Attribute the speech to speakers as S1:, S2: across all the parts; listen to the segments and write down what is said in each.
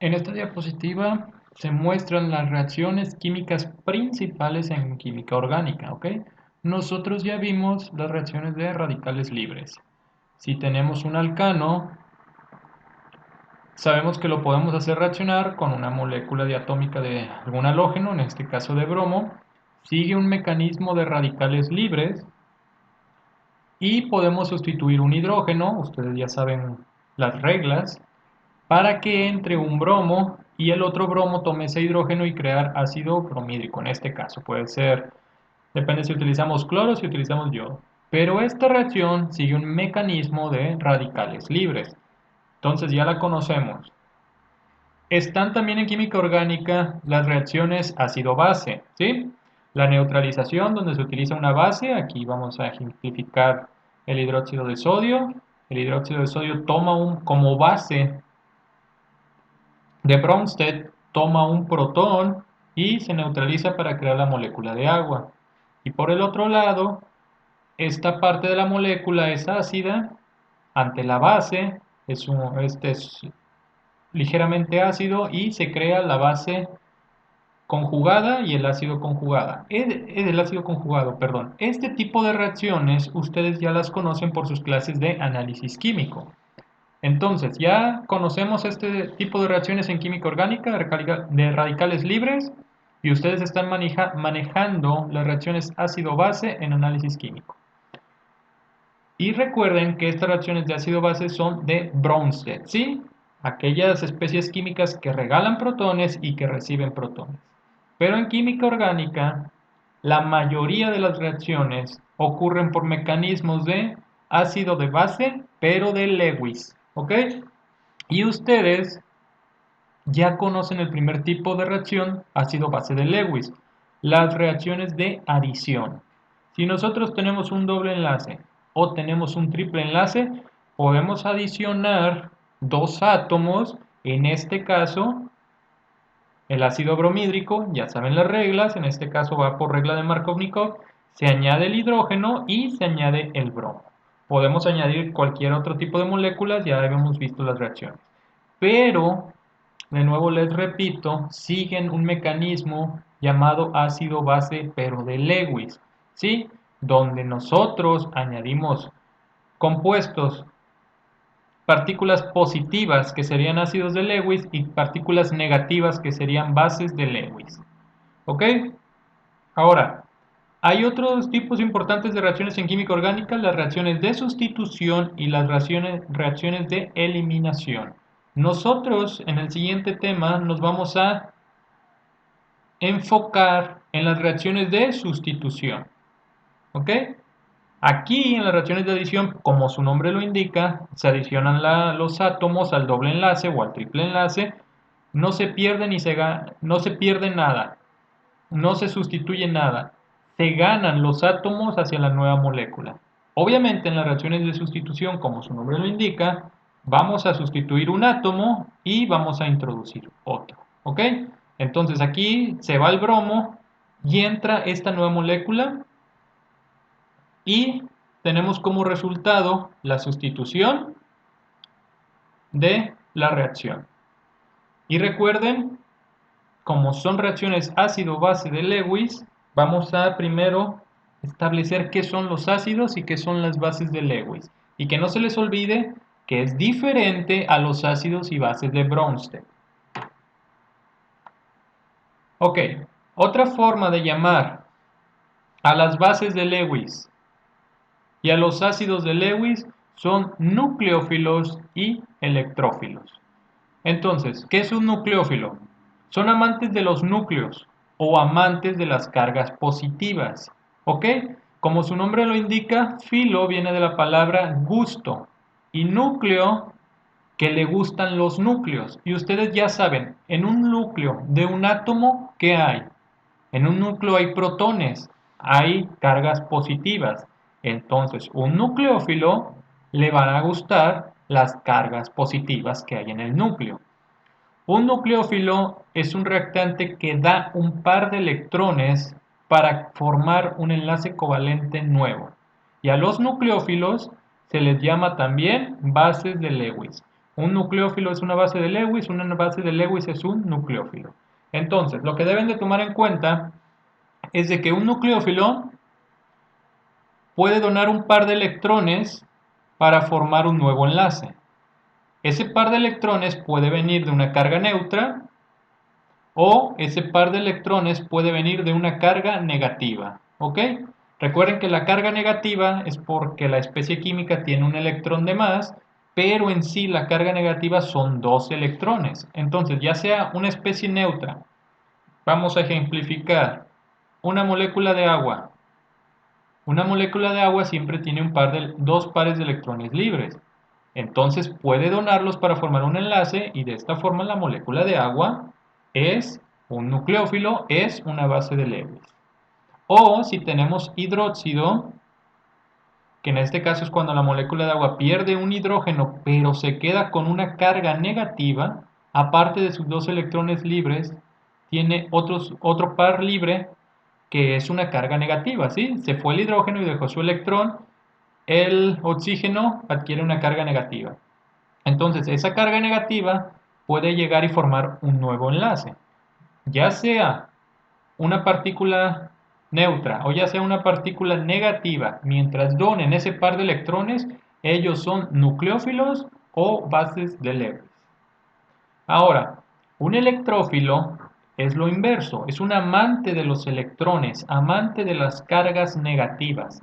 S1: En esta diapositiva se muestran las reacciones químicas principales en química orgánica, ¿ok? Nosotros ya vimos las reacciones de radicales libres. Si tenemos un alcano, sabemos que lo podemos hacer reaccionar con una molécula diatómica de algún halógeno, en este caso de bromo. Sigue un mecanismo de radicales libres y podemos sustituir un hidrógeno, ustedes ya saben las reglas, para que entre un bromo y el otro bromo tome ese hidrógeno y crear ácido bromídrico. En este caso puede ser, depende si utilizamos cloro o si utilizamos yodo. Pero esta reacción sigue un mecanismo de radicales libres. Entonces ya la conocemos. Están también en química orgánica las reacciones ácido-base, ¿sí? La neutralización, donde se utiliza una base, aquí vamos a ejemplificar el hidróxido de sodio. El hidróxido de sodio toma como base de Bronsted, toma un protón y se neutraliza para crear la molécula de agua. Y por el otro lado, esta parte de la molécula es ácida ante la base, este es ligeramente ácido y se crea la base conjugada y el ácido conjugada. El ácido conjugado, perdón. Este tipo de reacciones ustedes ya las conocen por sus clases de análisis químico. Entonces, ya conocemos este tipo de reacciones en química orgánica de radicales libres y ustedes están manejando las reacciones ácido-base en análisis químico. Y recuerden que estas reacciones de ácido-base son de Bronsted, ¿sí? Aquellas especies químicas que regalan protones y que reciben protones. Pero en química orgánica, la mayoría de las reacciones ocurren por mecanismos de ácido de base, pero de Lewis, ¿ok? Y ustedes ya conocen el primer tipo de reacción, ácido-base de Lewis, las reacciones de adición. Si nosotros tenemos un doble enlace o tenemos un triple enlace, podemos adicionar dos átomos, en este caso el ácido bromídrico, ya saben las reglas, en este caso va por regla de Markovnikov, se añade el hidrógeno y se añade el bromo. Podemos añadir cualquier otro tipo de moléculas, ya habíamos visto las reacciones. Pero, de nuevo les repito, siguen un mecanismo llamado ácido-base, pero de Lewis, ¿sí? Donde nosotros añadimos compuestos, partículas positivas que serían ácidos de Lewis y partículas negativas que serían bases de Lewis. ¿Ok? Ahora, hay otros tipos importantes de reacciones en química orgánica, las reacciones de sustitución y las reacciones de eliminación. Nosotros en el siguiente tema nos vamos a enfocar en las reacciones de sustitución. ¿Ok? Aquí en las reacciones de adición, como su nombre lo indica, se adicionan los átomos al doble enlace o al triple enlace. No se pierde no se pierde nada, no se sustituye nada. Se ganan los átomos hacia la nueva molécula. Obviamente en las reacciones de sustitución, como su nombre lo indica, vamos a sustituir un átomo y vamos a introducir otro. ¿Ok? Entonces aquí se va el bromo y entra esta nueva molécula y tenemos como resultado la sustitución de la reacción. Y recuerden, como son reacciones ácido-base de Lewis, vamos a primero establecer qué son los ácidos y qué son las bases de Lewis. Y que no se les olvide que es diferente a los ácidos y bases de Bronsted. Ok, otra forma de llamar a las bases de Lewis y a los ácidos de Lewis son nucleófilos y electrófilos. Entonces, ¿qué es un nucleófilo? Son amantes de los núcleos o amantes de las cargas positivas. ¿Ok? Como su nombre lo indica, filo viene de la palabra gusto y núcleo que le gustan los núcleos. Y ustedes ya saben, en un núcleo de un átomo, ¿qué hay? En un núcleo hay protones, hay cargas positivas. Entonces, un nucleófilo le van a gustar las cargas positivas que hay en el núcleo. Un nucleófilo es un reactante que da un par de electrones para formar un enlace covalente nuevo. Y a los nucleófilos se les llama también bases de Lewis. Un nucleófilo es una base de Lewis, una base de Lewis es un nucleófilo. Entonces, lo que deben de tomar en cuenta es de que un nucleófilo puede donar un par de electrones para formar un nuevo enlace. Ese par de electrones puede venir de una carga neutra o ese par de electrones puede venir de una carga negativa. ¿Ok? Recuerden que la carga negativa es porque la especie química tiene un electrón de más, pero en sí la carga negativa son dos electrones. Entonces, ya sea una especie neutra, vamos a ejemplificar una molécula de agua. Una molécula de agua siempre tiene dos pares de electrones libres. Entonces puede donarlos para formar un enlace y de esta forma la molécula de agua es un nucleófilo, es una base de Lewis. O si tenemos hidróxido, que en este caso es cuando la molécula de agua pierde un hidrógeno pero se queda con una carga negativa, aparte de sus dos electrones libres, tiene otro par libre que es una carga negativa, ¿sí? Se fue el hidrógeno y dejó su electrón, el oxígeno adquiere una carga negativa. Entonces, esa carga negativa puede llegar y formar un nuevo enlace, ya sea una partícula neutra o ya sea una partícula negativa. Mientras donen ese par de electrones, ellos son nucleófilos o bases de Lewis. Ahora, un electrófilo es lo inverso, es un amante de los electrones, amante de las cargas negativas.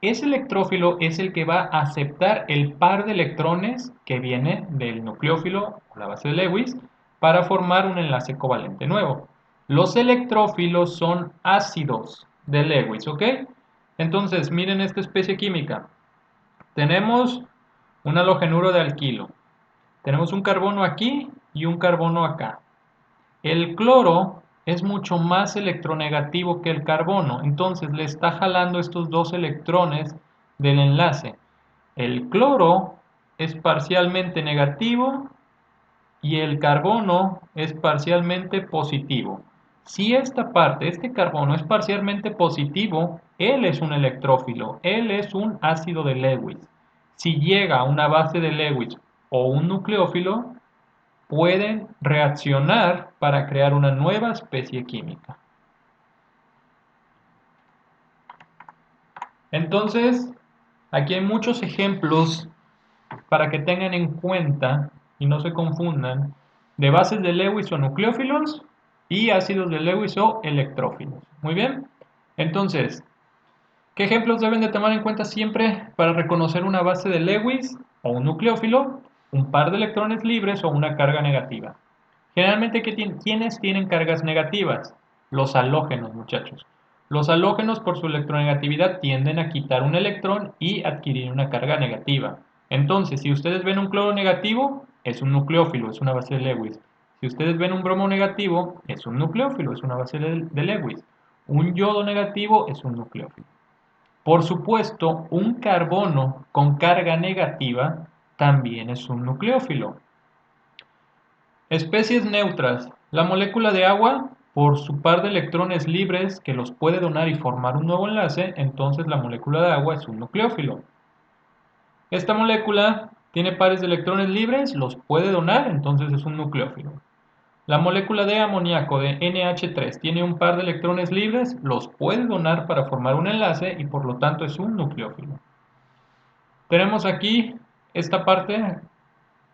S1: Ese electrófilo es el que va a aceptar el par de electrones que viene del nucleófilo o la base de Lewis para formar un enlace covalente nuevo. Los electrófilos son ácidos de Lewis, ¿ok? Entonces, miren esta especie química. Tenemos un halogenuro de alquilo. Tenemos un carbono aquí y un carbono acá. El cloro es mucho más electronegativo que el carbono, entonces le está jalando estos dos electrones del enlace. El cloro es parcialmente negativo y el carbono es parcialmente positivo. Si esta parte, este carbono es parcialmente positivo, él es un electrófilo, él es un ácido de Lewis. Si llega a una base de Lewis o un nucleófilo, pueden reaccionar para crear una nueva especie química. Entonces, aquí hay muchos ejemplos para que tengan en cuenta y no se confundan de bases de Lewis o nucleófilos y ácidos de Lewis o electrófilos. Muy bien. Entonces, ¿qué ejemplos deben de tomar en cuenta siempre para reconocer una base de Lewis o un nucleófilo? Un par de electrones libres o una carga negativa. Generalmente, ¿quiénes tienen cargas negativas? Los halógenos, muchachos. Los halógenos, por su electronegatividad, tienden a quitar un electrón y adquirir una carga negativa. Entonces, si ustedes ven un cloro negativo, es un nucleófilo, es una base de Lewis. Si ustedes ven un bromo negativo, es un nucleófilo, es una base de Lewis. Un yodo negativo es un nucleófilo. Por supuesto, un carbono con carga negativa también es un nucleófilo. Especies neutras. La molécula de agua, por su par de electrones libres que los puede donar y formar un nuevo enlace, entonces la molécula de agua es un nucleófilo. Esta molécula tiene pares de electrones libres, los puede donar, entonces es un nucleófilo. La molécula de amoníaco de NH3 tiene un par de electrones libres, los puede donar para formar un enlace y por lo tanto es un nucleófilo. Tenemos aquí esta parte.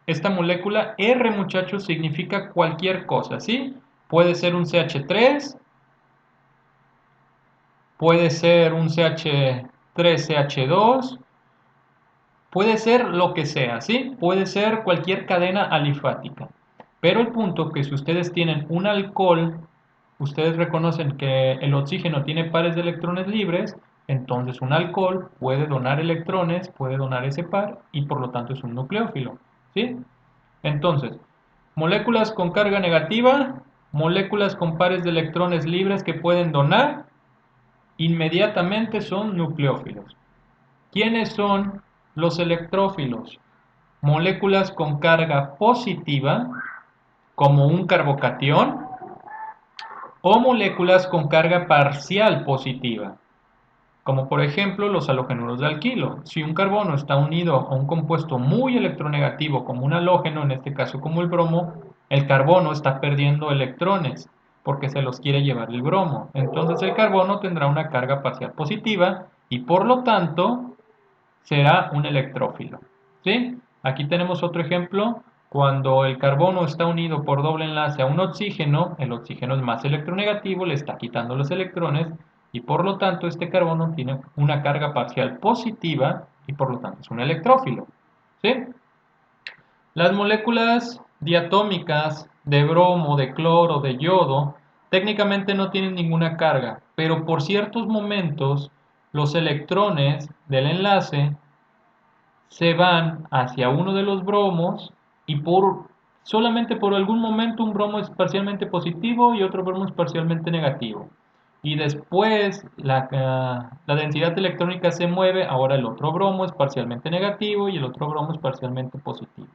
S1: Esta molécula R, muchachos, significa cualquier cosa, ¿sí? Puede ser un CH3, puede ser un CH3CH2, puede ser lo que sea, ¿sí? Puede ser cualquier cadena alifática. Pero el punto que si ustedes tienen un alcohol, ustedes reconocen que el oxígeno tiene pares de electrones libres, entonces un alcohol puede donar electrones, puede donar ese par y por lo tanto es un nucleófilo, ¿sí? Entonces, moléculas con carga negativa, moléculas con pares de electrones libres que pueden donar, inmediatamente son nucleófilos. ¿Quiénes son los electrófilos? Moléculas con carga positiva, como un carbocatión, o moléculas con carga parcial positiva. como por ejemplo los halogenuros de alquilo. Si un carbono está unido a un compuesto muy electronegativo como un halógeno, en este caso como el bromo, el carbono está perdiendo electrones porque se los quiere llevar el bromo. Entonces el carbono tendrá una carga parcial positiva y por lo tanto será un electrófilo. ¿Sí? Aquí tenemos otro ejemplo. Cuando el carbono está unido por doble enlace a un oxígeno, el oxígeno es más electronegativo, le está quitando los electrones y por lo tanto este carbono tiene una carga parcial positiva y por lo tanto es un electrófilo. ¿Sí? Las moléculas diatómicas de bromo, de cloro, de yodo, técnicamente no tienen ninguna carga, pero por ciertos momentos los electrones del enlace se van hacia uno de los bromos y solamente por algún momento un bromo es parcialmente positivo y otro bromo es parcialmente negativo. Y después la densidad electrónica se mueve, ahora el otro bromo es parcialmente negativo y el otro bromo es parcialmente positivo.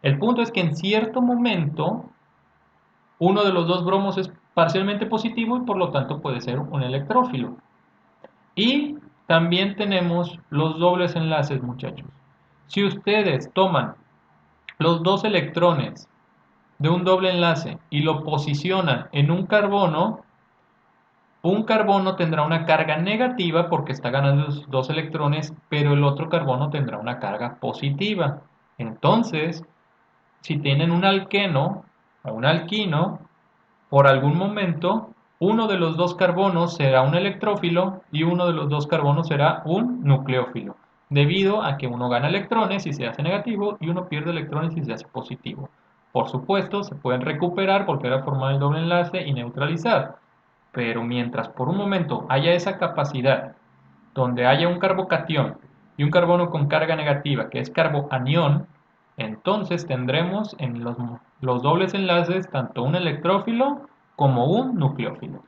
S1: El punto es que en cierto momento uno de los dos bromos es parcialmente positivo y por lo tanto puede ser un electrófilo. Y también tenemos los dobles enlaces, muchachos. Si ustedes toman los dos electrones de un doble enlace y lo posicionan en un carbono tendrá una carga negativa porque está ganando los dos electrones, pero el otro carbono tendrá una carga positiva. Entonces, si tienen un alqueno o un alquino, por algún momento, uno de los dos carbonos será un electrófilo y uno de los dos carbonos será un nucleófilo, debido a que uno gana electrones y se hace negativo y uno pierde electrones y se hace positivo. Por supuesto, se pueden recuperar, volver a formar el doble enlace y neutralizar, pero mientras por un momento haya esa capacidad donde haya un carbocatión y un carbono con carga negativa, que es carboanión, entonces tendremos en los dobles enlaces tanto un electrófilo como un nucleófilo.